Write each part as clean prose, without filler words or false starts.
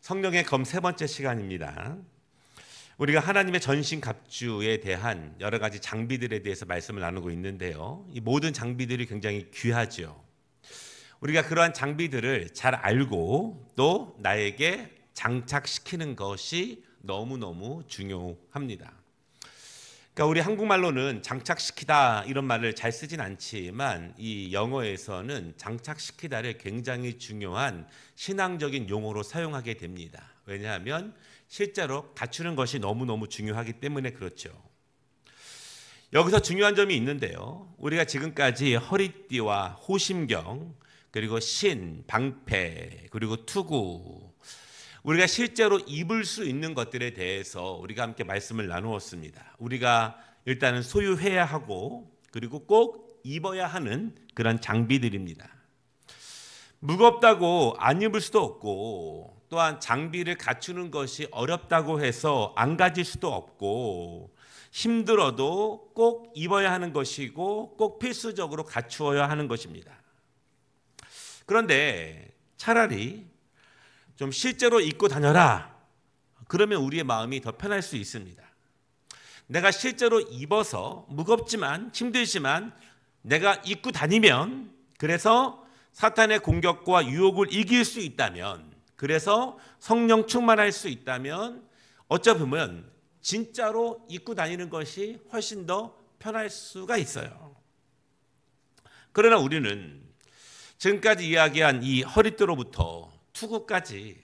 성령의 검 세 번째 시간입니다. 우리가 하나님의 전신갑주에 대한 여러 가지 장비들에 대해서 말씀을 나누고 있는데요. 이 모든 장비들이 굉장히 귀하죠. 우리가 그러한 장비들을 잘 알고 또 나에게 장착시키는 것이 너무너무 중요합니다. 그러니까 우리 한국말로는 장착시키다 이런 말을 잘 쓰진 않지만 이 영어에서는 장착시키다를 굉장히 중요한 신앙적인 용어로 사용하게 됩니다. 왜냐하면 실제로 갖추는 것이 너무너무 중요하기 때문에 그렇죠. 여기서 중요한 점이 있는데요. 우리가 지금까지 허리띠와 호심경, 그리고 신, 방패, 그리고 투구, 우리가 실제로 입을 수 있는 것들에 대해서 우리가 함께 말씀을 나누었습니다. 우리가 일단은 소유해야 하고 그리고 꼭 입어야 하는 그런 장비들입니다. 무겁다고 안 입을 수도 없고 또한 장비를 갖추는 것이 어렵다고 해서 안 가질 수도 없고 힘들어도 꼭 입어야 하는 것이고 꼭 필수적으로 갖추어야 하는 것입니다. 그런데 차라리 좀 실제로 입고 다녀라. 그러면 우리의 마음이 더 편할 수 있습니다. 내가 실제로 입어서 무겁지만 힘들지만 내가 입고 다니면 그래서 사탄의 공격과 유혹을 이길 수 있다면 그래서 성령 충만할 수 있다면 어쩌면 진짜로 입고 다니는 것이 훨씬 더 편할 수가 있어요. 그러나 우리는 지금까지 이야기한 이 허리띠로부터 투구까지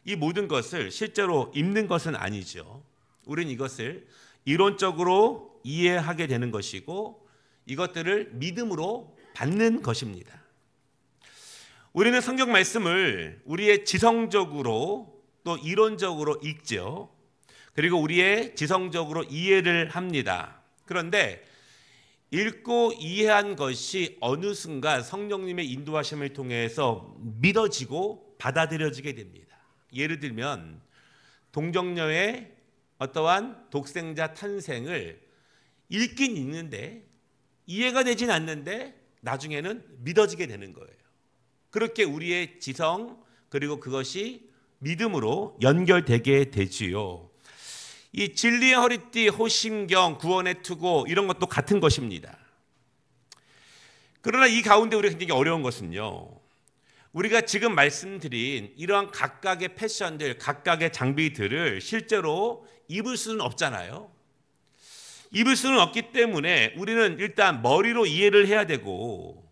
이 모든 것을 실제로 입는 것은 아니죠. 우리는 이것을 이론적으로 이해하게 되는 것이고 이것들을 믿음으로 받는 것입니다. 우리는 성경 말씀을 우리의 지성적으로 또 이론적으로 읽죠. 그리고 우리의 지성적으로 이해를 합니다. 그런데 읽고 이해한 것이 어느 순간 성령님의 인도하심을 통해서 믿어지고 받아들여지게 됩니다. 예를 들면 동정녀의 어떠한 독생자 탄생을 읽긴 읽는데 이해가 되진 않는데 나중에는 믿어지게 되는 거예요. 그렇게 우리의 지성 그리고 그것이 믿음으로 연결되게 되지요. 이 진리의 허리띠, 호심경, 구원의 투구 이런 것도 같은 것입니다. 그러나 이 가운데 우리가 굉장히 어려운 것은요. 우리가 지금 말씀드린 이러한 각각의 패션들, 각각의 장비들을 실제로 입을 수는 없잖아요. 입을 수는 없기 때문에 우리는 일단 머리로 이해를 해야 되고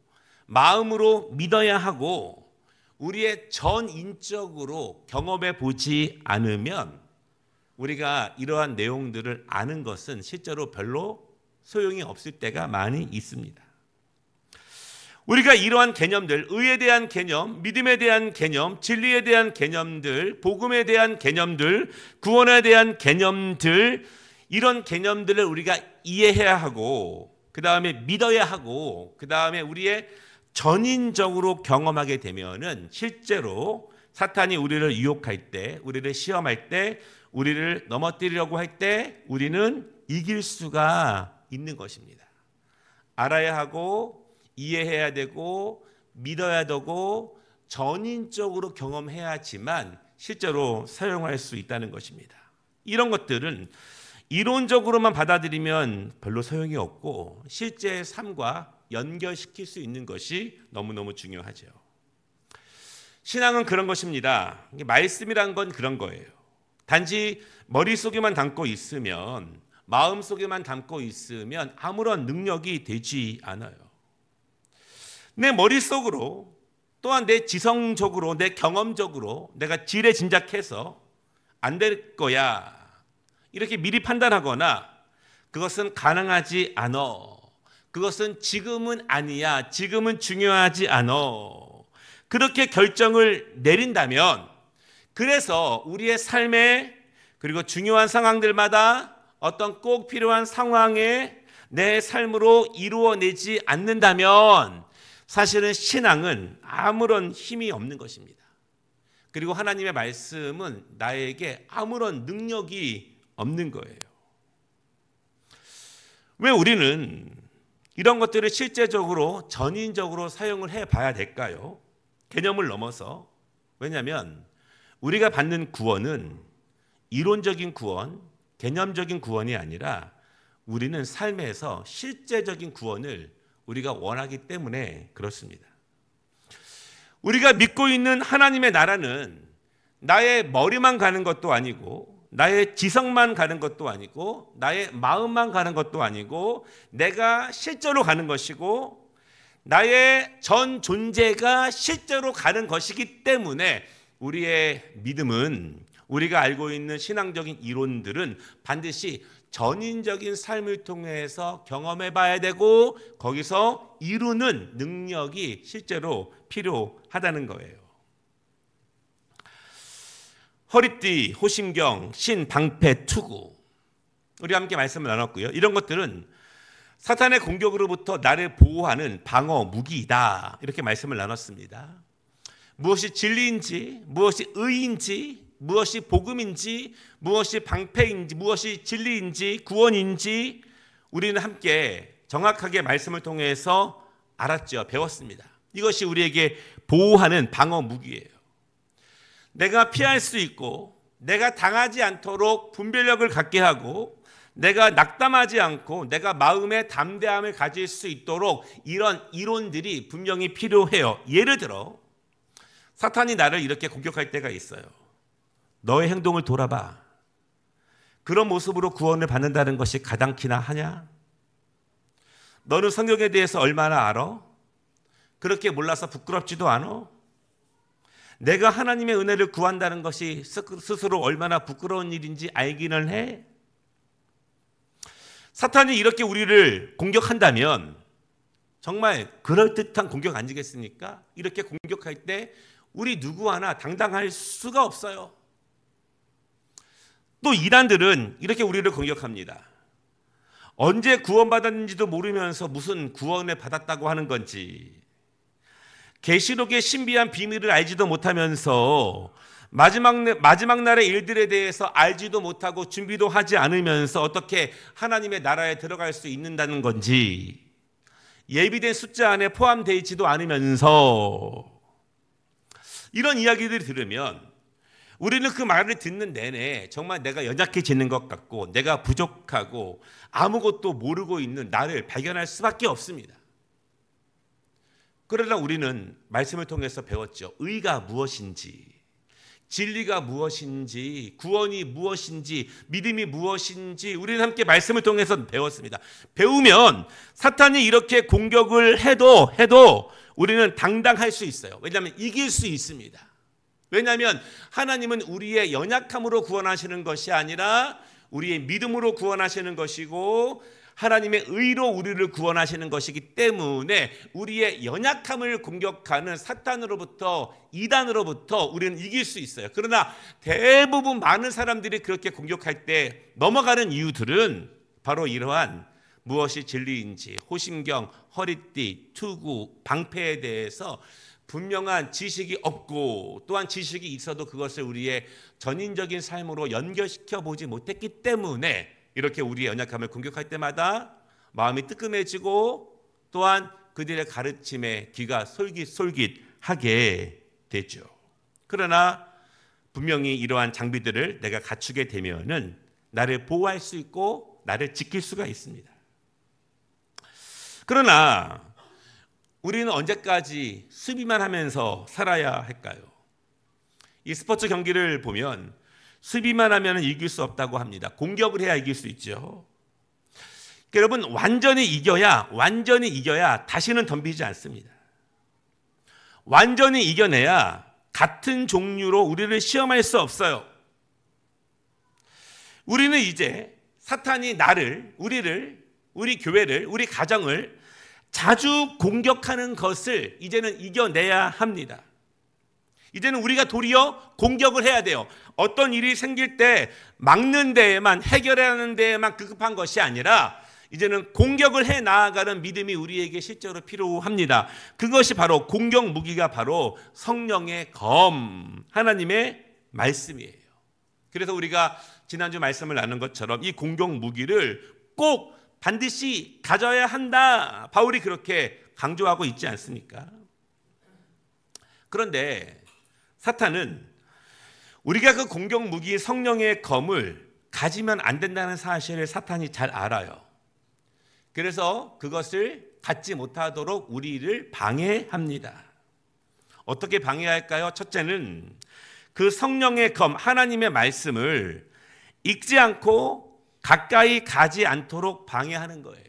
마음으로 믿어야 하고 우리의 전인적으로 경험해 보지 않으면 우리가 이러한 내용들을 아는 것은 실제로 별로 소용이 없을 때가 많이 있습니다. 우리가 이러한 개념들, 의에 대한 개념, 믿음에 대한 개념, 진리에 대한 개념들, 복음에 대한 개념들, 구원에 대한 개념들, 이런 개념들을 우리가 이해해야 하고 그 다음에 믿어야 하고 그 다음에 우리의 전인적으로 경험하게 되면은 실제로 사탄이 우리를 유혹할 때, 우리를 시험할 때, 우리를 넘어뜨리려고 할 때 우리는 이길 수가 있는 것입니다. 알아야 하고 이해해야 되고 믿어야 되고 전인적으로 경험해야지만 실제로 사용할 수 있다는 것입니다. 이런 것들은 이론적으로만 받아들이면 별로 소용이 없고 실제 삶과 연결시킬 수 있는 것이 너무너무 중요하죠. 신앙은 그런 것입니다. 말씀이란 건 그런 거예요. 단지 머릿속에만 담고 있으면 마음속에만 담고 있으면 아무런 능력이 되지 않아요. 내 머릿속으로 또한 내 지성적으로 내 경험적으로 내가 지레 짐작해서 안 될 거야 이렇게 미리 판단하거나 그것은 가능하지 않아 그것은 지금은 아니야 지금은 중요하지 않아 그렇게 결정을 내린다면 그래서 우리의 삶에 그리고 중요한 상황들마다 어떤 꼭 필요한 상황에 내 삶으로 이루어내지 않는다면 사실은 신앙은 아무런 힘이 없는 것입니다. 그리고 하나님의 말씀은 나에게 아무런 능력이 없는 거예요. 왜 우리는 이런 것들을 실제적으로 전인적으로 사용을 해봐야 될까요? 개념을 넘어서. 왜냐하면 우리가 받는 구원은 이론적인 구원, 개념적인 구원이 아니라 우리는 삶에서 실제적인 구원을 우리가 원하기 때문에 그렇습니다. 우리가 믿고 있는 하나님의 나라는 나의 머리만 가는 것도 아니고 나의 지성만 가는 것도 아니고 나의 마음만 가는 것도 아니고 내가 실제로 가는 것이고 나의 전 존재가 실제로 가는 것이기 때문에 우리의 믿음은, 우리가 알고 있는 신앙적인 이론들은 반드시 전인적인 삶을 통해서 경험해 봐야 되고 거기서 이루는 능력이 실제로 필요하다는 거예요. 허리띠, 호심경, 신, 방패, 투구, 우리 함께 말씀을 나눴고요. 이런 것들은 사탄의 공격으로부터 나를 보호하는 방어 무기이다, 이렇게 말씀을 나눴습니다. 무엇이 진리인지, 무엇이 의인지, 무엇이 복음인지, 무엇이 방패인지, 무엇이 진리인지, 구원인지 우리는 함께 정확하게 말씀을 통해서 알았죠. 배웠습니다. 이것이 우리에게 보호하는 방어 무기예요. 내가 피할 수 있고 내가 당하지 않도록 분별력을 갖게 하고 내가 낙담하지 않고 내가 마음의 담대함을 가질 수 있도록 이런 이론들이 분명히 필요해요. 예를 들어 사탄이 나를 이렇게 공격할 때가 있어요. 너의 행동을 돌아봐. 그런 모습으로 구원을 받는다는 것이 가당키나 하냐? 너는 성경에 대해서 얼마나 알아? 그렇게 몰라서 부끄럽지도 않아? 내가 하나님의 은혜를 구한다는 것이 스스로 얼마나 부끄러운 일인지 알기는 해? 사탄이 이렇게 우리를 공격한다면 정말 그럴듯한 공격 아니겠습니까? 이렇게 공격할 때 우리 누구 하나 당당할 수가 없어요. 또 이단들은 이렇게 우리를 공격합니다. 언제 구원받았는지도 모르면서 무슨 구원을 받았다고 하는 건지, 계시록의 신비한 비밀을 알지도 못하면서 마지막 날의 일들에 대해서 알지도 못하고 준비도 하지 않으면서 어떻게 하나님의 나라에 들어갈 수 있는다는 건지, 예비된 숫자 안에 포함되어 있지도 않으면서 이런 이야기들을 들으면 우리는 그 말을 듣는 내내 정말 내가 연약해지는 것 같고 내가 부족하고 아무것도 모르고 있는 나를 발견할 수밖에 없습니다. 그러나 우리는 말씀을 통해서 배웠죠. 의가 무엇인지, 진리가 무엇인지, 구원이 무엇인지, 믿음이 무엇인지 우리는 함께 말씀을 통해서 배웠습니다. 배우면 사탄이 이렇게 공격을 해도 우리는 당당할 수 있어요. 왜냐하면 이길 수 있습니다. 왜냐하면 하나님은 우리의 연약함으로 구원하시는 것이 아니라 우리의 믿음으로 구원하시는 것이고 하나님의 의로 우리를 구원하시는 것이기 때문에 우리의 연약함을 공격하는 사탄으로부터, 이단으로부터 우리는 이길 수 있어요. 그러나 대부분 많은 사람들이 그렇게 공격할 때 넘어가는 이유들은 바로 이러한 무엇이 진리인지, 호심경, 허리띠, 투구, 방패에 대해서 분명한 지식이 없고 또한 지식이 있어도 그것을 우리의 전인적인 삶으로 연결시켜 보지 못했기 때문에 이렇게 우리의 연약함을 공격할 때마다 마음이 뜨끔해지고 또한 그들의 가르침에 귀가 솔깃솔깃하게 되죠. 그러나 분명히 이러한 장비들을 내가 갖추게 되면은 나를 보호할 수 있고 나를 지킬 수가 있습니다. 그러나 우리는 언제까지 수비만 하면서 살아야 할까요? 이 스포츠 경기를 보면 수비만 하면 이길 수 없다고 합니다. 공격을 해야 이길 수 있죠. 여러분, 완전히 이겨야 다시는 덤비지 않습니다. 완전히 이겨내야 같은 종류로 우리를 시험할 수 없어요. 우리는 이제 사탄이 나를, 우리 교회를, 우리 가정을 자주 공격하는 것을 이제는 이겨내야 합니다. 이제는 우리가 도리어 공격을 해야 돼요. 어떤 일이 생길 때 막는 데에만, 해결하는 데에만 급급한 것이 아니라 이제는 공격을 해 나아가는 믿음이 우리에게 실제로 필요합니다. 그것이 바로 공격 무기가 바로 성령의 검, 하나님의 말씀이에요. 그래서 우리가 지난주 말씀을 나눈 것처럼 이 공격 무기를 꼭 반드시 가져야 한다. 바울이 그렇게 강조하고 있지 않습니까? 그런데 사탄은 우리가 그 공격 무기 성령의 검을 가지면 안 된다는 사실을 사탄이 잘 알아요. 그래서 그것을 갖지 못하도록 우리를 방해합니다. 어떻게 방해할까요? 첫째는 그 성령의 검, 하나님의 말씀을 읽지 않고 가까이 가지 않도록 방해하는 거예요.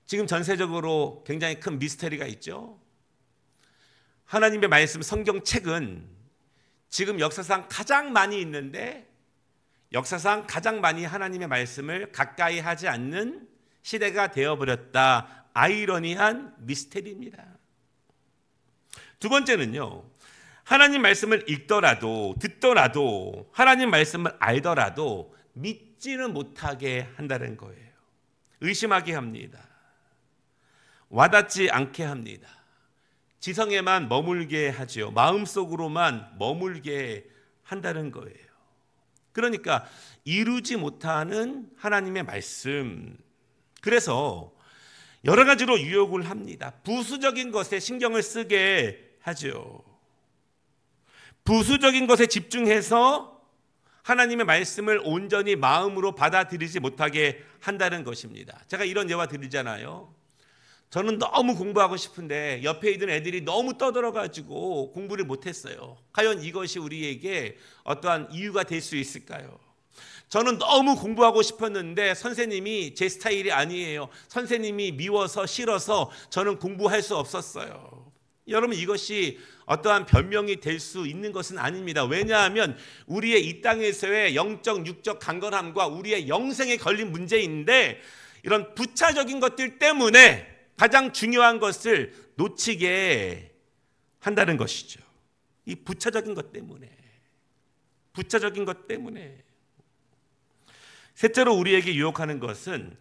지금 전세적으로 굉장히 큰 미스터리가 있죠. 하나님의 말씀, 성경책은 지금 역사상 가장 많이 있는데 역사상 가장 많이 하나님의 말씀을 가까이 하지 않는 시대가 되어버렸다. 아이러니한 미스터리입니다. 두 번째는요, 하나님 말씀을 읽더라도 듣더라도 하나님 말씀을 알더라도 믿지는 못하게 한다는 거예요. 의심하게 합니다. 와닿지 않게 합니다. 지성에만 머물게 하죠. 마음속으로만 머물게 한다는 거예요. 그러니까 이루지 못하는 하나님의 말씀. 그래서 여러 가지로 유혹을 합니다. 부수적인 것에 신경을 쓰게 하죠. 부수적인 것에 집중해서 하나님의 말씀을 온전히 마음으로 받아들이지 못하게 한다는 것입니다. 제가 이런 예화 드리잖아요. 저는 너무 공부하고 싶은데 옆에 있는 애들이 너무 떠들어가지고 공부를 못했어요. 과연 이것이 우리에게 어떠한 이유가 될 수 있을까요? 저는 너무 공부하고 싶었는데 선생님이 제 스타일이 아니에요. 선생님이 미워서 싫어서 저는 공부할 수 없었어요. 여러분, 이것이 어떠한 변명이 될 수 있는 것은 아닙니다. 왜냐하면 우리의 이 땅에서의 영적, 육적 강건함과 우리의 영생에 걸린 문제인데 이런 부차적인 것들 때문에 가장 중요한 것을 놓치게 한다는 것이죠. 이 부차적인 것 때문에. 셋째로 우리에게 유혹하는 것은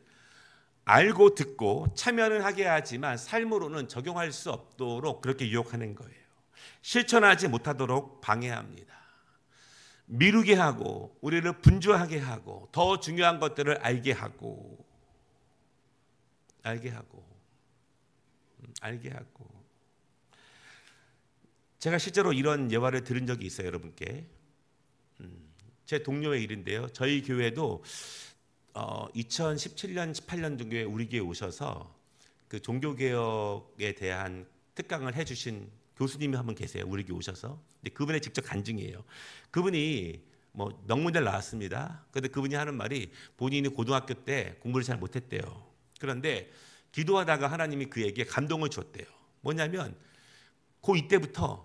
알고 듣고 참여는 하게 하지만 삶으로는 적용할 수 없도록 그렇게 유혹하는 거예요. 실천하지 못하도록 방해합니다. 미루게 하고 우리를 분주하게 하고 더 중요한 것들을 알게 하고 제가 실제로 이런 예화를 들은 적이 있어요. 여러분께 제 동료의 일인데요. 저희 교회도 2017년, 18년 정도에 우리 교회에 오셔서 그 종교개혁에 대한 특강을 해주신 교수님이 한 분 계세요. 우리 교회 오셔서. 근데 그분의 직접 간증이에요. 그분이 뭐 명문대를 나왔습니다. 그런데 그분이 하는 말이 본인이 고등학교 때 공부를 잘 못했대요. 그런데 기도하다가 하나님이 그에게 감동을 줬대요. 뭐냐면 고2때부터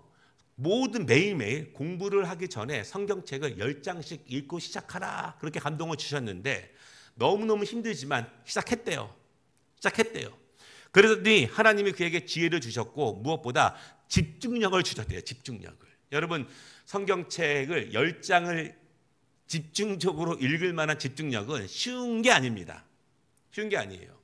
모든 매일매일 공부를 하기 전에 성경책을 10장씩 읽고 시작하라. 그렇게 감동을 주셨는데 너무너무 힘들지만 시작했대요. 그러더니 하나님이 그에게 지혜를 주셨고 무엇보다 집중력을 주셨대요. 집중력을. 여러분, 성경책을 10장을 집중적으로 읽을 만한 집중력은 쉬운 게 아닙니다. 쉬운 게 아니에요.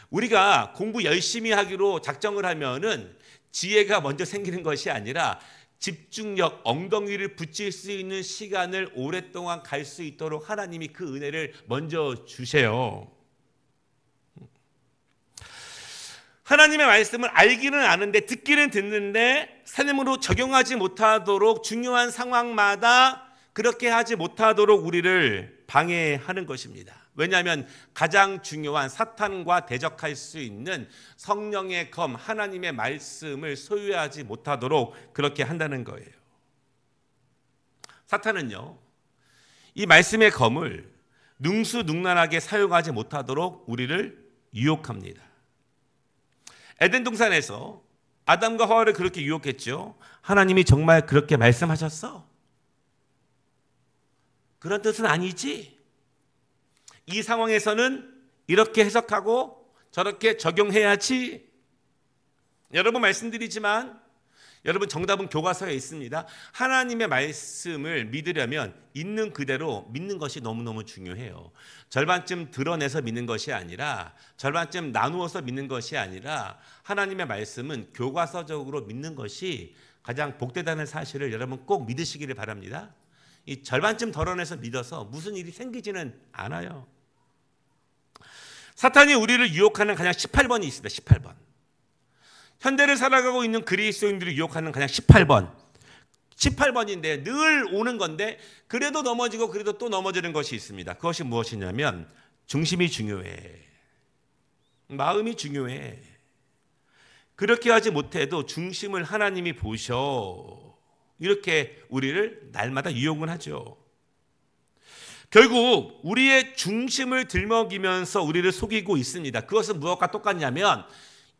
우리가 공부 열심히 하기로 작정을 하면은 지혜가 먼저 생기는 것이 아니라 집중력, 엉덩이를 붙일 수 있는 시간을 오랫동안 갈 수 있도록 하나님이 그 은혜를 먼저 주세요. 하나님의 말씀을 알기는 아는데 듣기는 듣는데 삶으로 적용하지 못하도록 중요한 상황마다 그렇게 하지 못하도록 우리를 방해하는 것입니다. 왜냐하면 가장 중요한 사탄과 대적할 수 있는 성령의 검, 하나님의 말씀을 소유하지 못하도록 그렇게 한다는 거예요. 사탄은요, 이 말씀의 검을 능수능란하게 사용하지 못하도록 우리를 유혹합니다. 에덴 동산에서 아담과 하와를 그렇게 유혹했죠. 하나님이 정말 그렇게 말씀하셨어? 그런 뜻은 아니지. 이 상황에서는 이렇게 해석하고 저렇게 적용해야지. 여러분, 말씀드리지만 여러분, 정답은 교과서에 있습니다. 하나님의 말씀을 믿으려면 있는 그대로 믿는 것이 너무너무 중요해요. 절반쯤 드러내서 믿는 것이 아니라, 절반쯤 나누어서 믿는 것이 아니라 하나님의 말씀은 교과서적으로 믿는 것이 가장 복되다는 사실을 여러분 꼭 믿으시기를 바랍니다. 이 절반쯤 덜어내서 믿어서 무슨 일이 생기지는 않아요. 사탄이 우리를 유혹하는 가장 18번이 있습니다. 18번. 현대를 살아가고 있는 그리스도인들을 유혹하는 가장 18번. 18번인데 늘 오는 건데 그래도 넘어지고 그래도 또 넘어지는 것이 있습니다. 그것이 무엇이냐면 중심이 중요해. 마음이 중요해. 그렇게 하지 못해도 중심을 하나님이 보셔. 이렇게 우리를 날마다 유혹은 하죠. 결국 우리의 중심을 들먹이면서 우리를 속이고 있습니다. 그것은 무엇과 똑같냐면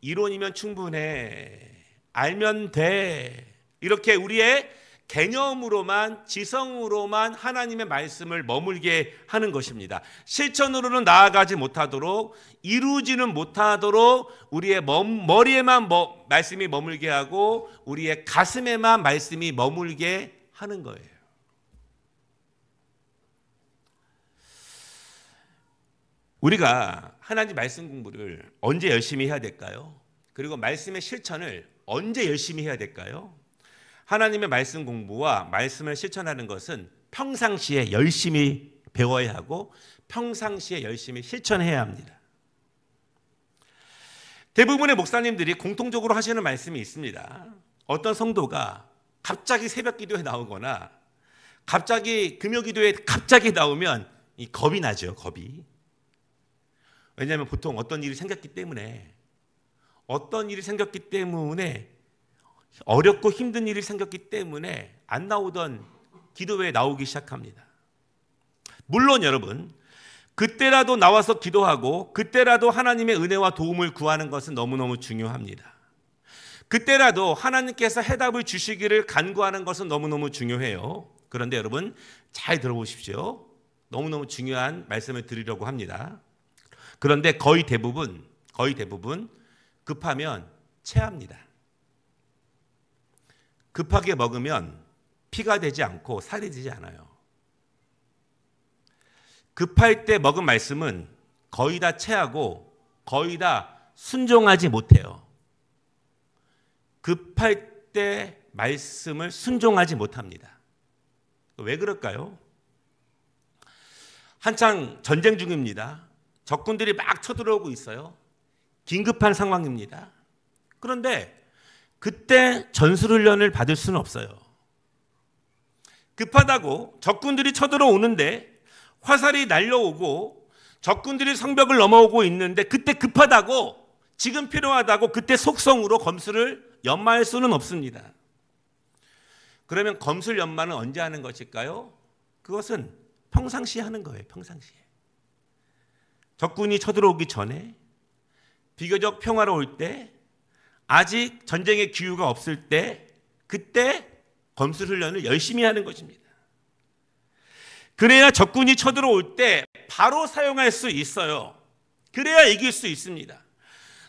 이론이면 충분해. 알면 돼. 이렇게 우리의 개념으로만 지성으로만 하나님의 말씀을 머물게 하는 것입니다. 실천으로는 나아가지 못하도록 이루지는 못하도록 우리의 머리에만 말씀이 머물게 하고 우리의 가슴에만 말씀이 머물게 하는 거예요. 우리가 하나님 말씀 공부를 언제 열심히 해야 될까요? 그리고 말씀의 실천을 언제 열심히 해야 될까요? 하나님의 말씀 공부와 말씀을 실천하는 것은 평상시에 열심히 배워야 하고 평상시에 열심히 실천해야 합니다. 대부분의 목사님들이 공통적으로 하시는 말씀이 있습니다. 어떤 성도가 갑자기 새벽 기도에 나오거나 갑자기 금요 기도에 갑자기 나오면 이 겁이 나죠. 겁이. 왜냐하면 보통 어떤 일이 생겼기 때문에 어렵고 힘든 일이 생겼기 때문에 안 나오던 기도회에 나오기 시작합니다. 물론 여러분 그때라도 나와서 기도하고 그때라도 하나님의 은혜와 도움을 구하는 것은 너무너무 중요합니다. 그때라도 하나님께서 해답을 주시기를 간구하는 것은 너무너무 중요해요. 그런데 여러분 잘 들어보십시오. 너무너무 중요한 말씀을 드리려고 합니다. 그런데 거의 대부분 급하면 체합니다. 급하게 먹으면 피가 되지 않고 살이 되지 않아요. 급할 때 먹은 말씀은 거의 다 체하고 거의 다 순종하지 못해요. 급할 때 말씀을 순종하지 못합니다. 왜 그럴까요? 한창 전쟁 중입니다. 적군들이 막 쳐들어오고 있어요. 긴급한 상황입니다. 그런데 그때 전술훈련을 받을 수는 없어요. 급하다고 적군들이 쳐들어오는데 화살이 날려오고 적군들이 성벽을 넘어오고 있는데 그때 급하다고 지금 필요하다고 그때 속성으로 검술을 연마할 수는 없습니다. 그러면 검술 연마는 언제 하는 것일까요? 그것은 평상시에 하는 거예요. 평상시에. 적군이 쳐들어오기 전에 비교적 평화로울 때 아직 전쟁의 기후가 없을 때 그때 검술 훈련을 열심히 하는 것입니다. 그래야 적군이 쳐들어올 때 바로 사용할 수 있어요. 그래야 이길 수 있습니다.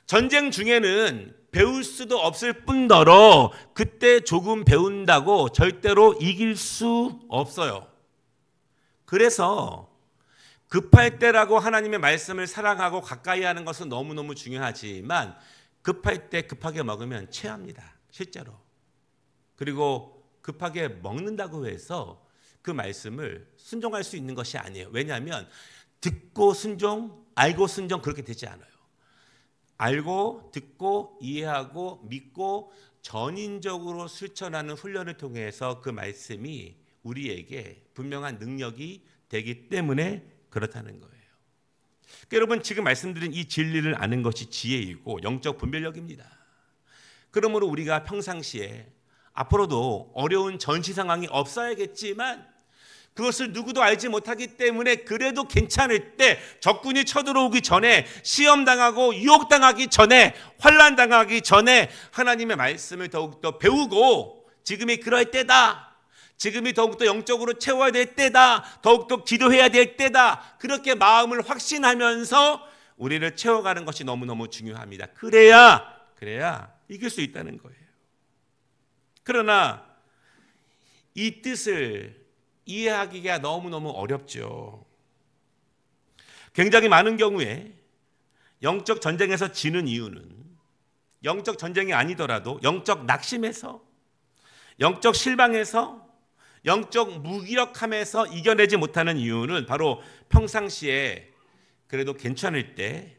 전쟁 중에는 배울 수도 없을 뿐더러 그때 조금 배운다고 절대로 이길 수 없어요. 그래서 급할 때라고 하나님의 말씀을 사랑하고 가까이 하는 것은 너무너무 중요하지만 급할 때 급하게 먹으면 체합니다. 실제로. 그리고 급하게 먹는다고 해서 그 말씀을 순종할 수 있는 것이 아니에요. 왜냐하면 듣고 순종, 알고 순종 그렇게 되지 않아요. 알고 듣고 이해하고 믿고 전인적으로 실천하는 훈련을 통해서 그 말씀이 우리에게 분명한 능력이 되기 때문에 그렇다는 거예요. 그러니까 여러분 지금 말씀드린 이 진리를 아는 것이 지혜이고 영적 분별력입니다. 그러므로 우리가 평상시에 앞으로도 어려운 전시 상황이 없어야겠지만 그것을 누구도 알지 못하기 때문에 그래도 괜찮을 때 적군이 쳐들어오기 전에 시험당하고 유혹당하기 전에 환난당하기 전에 하나님의 말씀을 더욱더 배우고 지금이 그럴 때다. 지금이 더욱더 영적으로 채워야 될 때다. 더욱더 기도해야 될 때다. 그렇게 마음을 확신하면서 우리를 채워가는 것이 너무너무 중요합니다. 그래야 이길 수 있다는 거예요. 그러나 이 뜻을 이해하기가 너무너무 어렵죠. 굉장히 많은 경우에 영적 전쟁에서 지는 이유는 영적 전쟁이 아니더라도 영적 낙심에서 영적 실망에서 영적 무기력함에서 이겨내지 못하는 이유는 바로 평상시에 그래도 괜찮을 때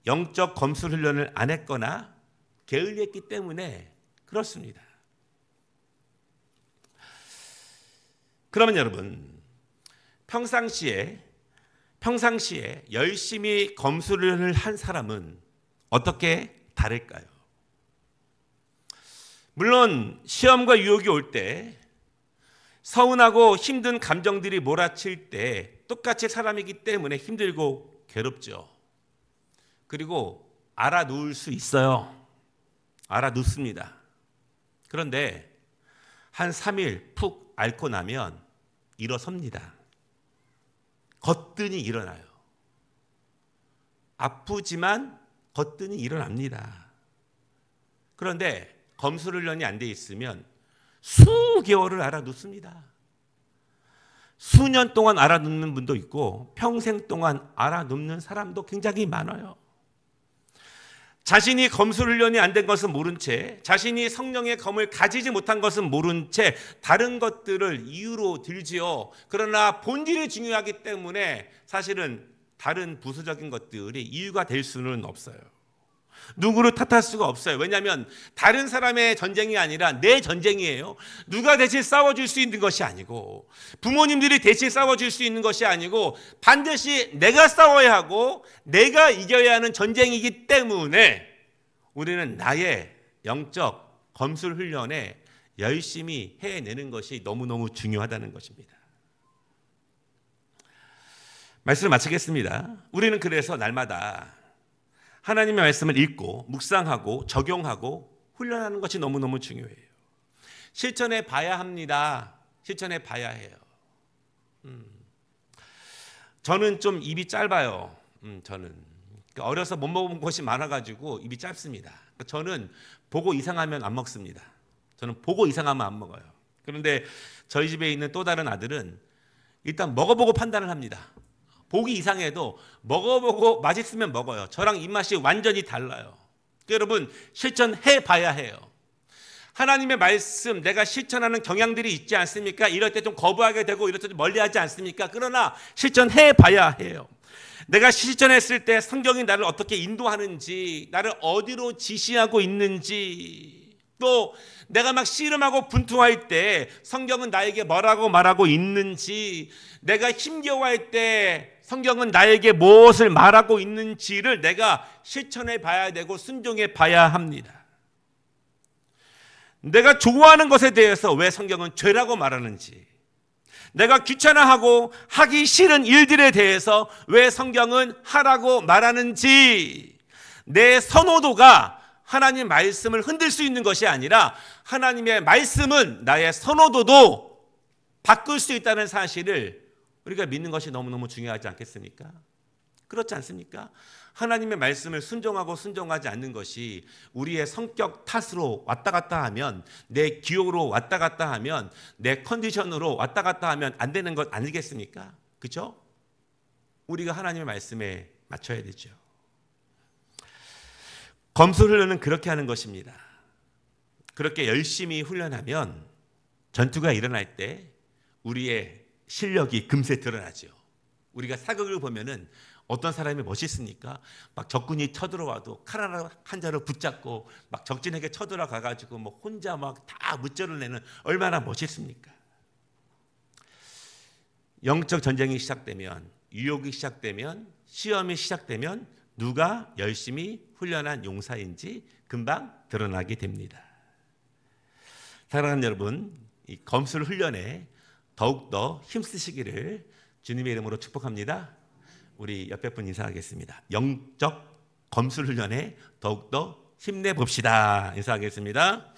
영적 검술 훈련을 안 했거나 게을리했기 때문에 그렇습니다. 그러면 여러분, 평상시에 열심히 검수를 한 사람은 어떻게 다를까요? 물론 시험과 유혹이 올 때, 서운하고 힘든 감정들이 몰아칠 때 똑같이 사람이기 때문에 힘들고 괴롭죠. 그리고 알아놓을 수 있어요. 알아놓습니다. 그런데 한 3일 푹 앓고 나면 일어섭니다. 거뜬히 일어나요. 아프지만 거뜬히 일어납니다. 그런데 검술훈련이 안 돼 있으면 수개월을 알아놓습니다. 수년 동안 알아놓는 분도 있고 평생 동안 알아놓는 사람도 굉장히 많아요. 자신이 검술훈련이 안 된 것은 모른 채, 자신이 성령의 검을 가지지 못한 것은 모른 채 다른 것들을 이유로 들지요. 그러나 본질이 중요하기 때문에 사실은 다른 부수적인 것들이 이유가 될 수는 없어요. 누구를 탓할 수가 없어요. 왜냐하면 다른 사람의 전쟁이 아니라 내 전쟁이에요. 누가 대신 싸워줄 수 있는 것이 아니고, 부모님들이 대신 싸워줄 수 있는 것이 아니고, 반드시 내가 싸워야 하고 내가 이겨야 하는 전쟁이기 때문에 우리는 나의 영적 검술 훈련에 열심히 해내는 것이 너무너무 중요하다는 것입니다. 말씀을 마치겠습니다. 우리는 그래서 날마다 하나님의 말씀을 읽고 묵상하고 적용하고 훈련하는 것이 너무너무 중요해요. 실천해 봐야 합니다. 실천해 봐야 해요. 저는 좀 입이 짧아요. 저는 어려서 못 먹은 것이 많아가지고 입이 짧습니다. 저는 보고 이상하면 안 먹습니다. 저는 보고 이상하면 안 먹어요. 그런데 저희 집에 있는 또 다른 아들은 일단 먹어보고 판단을 합니다. 보기 이상해도 먹어보고 맛있으면 먹어요. 저랑 입맛이 완전히 달라요. 여러분, 실천해 봐야 해요. 하나님의 말씀, 내가 실천하는 경향들이 있지 않습니까? 이럴 때 좀 거부하게 되고 이럴 때 좀 멀리하지 않습니까? 그러나 실천해 봐야 해요. 내가 실천했을 때 성경이 나를 어떻게 인도하는지, 나를 어디로 지시하고 있는지, 또 내가 막 씨름하고 분투할 때 성경은 나에게 뭐라고 말하고 있는지, 내가 힘겨워할 때 성경은 나에게 무엇을 말하고 있는지를 내가 실천해 봐야 되고 순종해 봐야 합니다. 내가 좋아하는 것에 대해서 왜 성경은 죄라고 말하는지, 내가 귀찮아하고 하기 싫은 일들에 대해서 왜 성경은 하라고 말하는지, 내 선호도가 하나님 말씀을 흔들 수 있는 것이 아니라 하나님의 말씀은 나의 선호도도 바꿀 수 있다는 사실을 우리가 믿는 것이 너무너무 중요하지 않겠습니까? 그렇지 않습니까? 하나님의 말씀을 순종하고 순종하지 않는 것이 우리의 성격 탓으로 왔다 갔다 하면, 내 기호로 왔다 갔다 하면, 내 컨디션으로 왔다 갔다 하면 안 되는 것 아니겠습니까? 그렇죠? 우리가 하나님의 말씀에 맞춰야 되죠. 검술 훈련은 그렇게 하는 것입니다. 그렇게 열심히 훈련하면 전투가 일어날 때 우리의 실력이 금세 드러나죠. 우리가 사극을 보면은 어떤 사람이 멋있습니까? 막 적군이 쳐들어와도 칼 한 자루 붙잡고 막 적진에게 쳐들어가 가지고 뭐 혼자 막 다 무찌를 내는, 얼마나 멋있습니까? 영적 전쟁이 시작되면, 유혹이 시작되면, 시험이 시작되면 누가 열심히 훈련한 용사인지 금방 드러나게 됩니다. 사랑하는 여러분, 이 검술 훈련에 더욱더 힘쓰시기를 주님의 이름으로 축복합니다. 우리 옆에 분 인사하겠습니다. 영적 검술 훈련에 더욱더 힘내봅시다. 인사하겠습니다.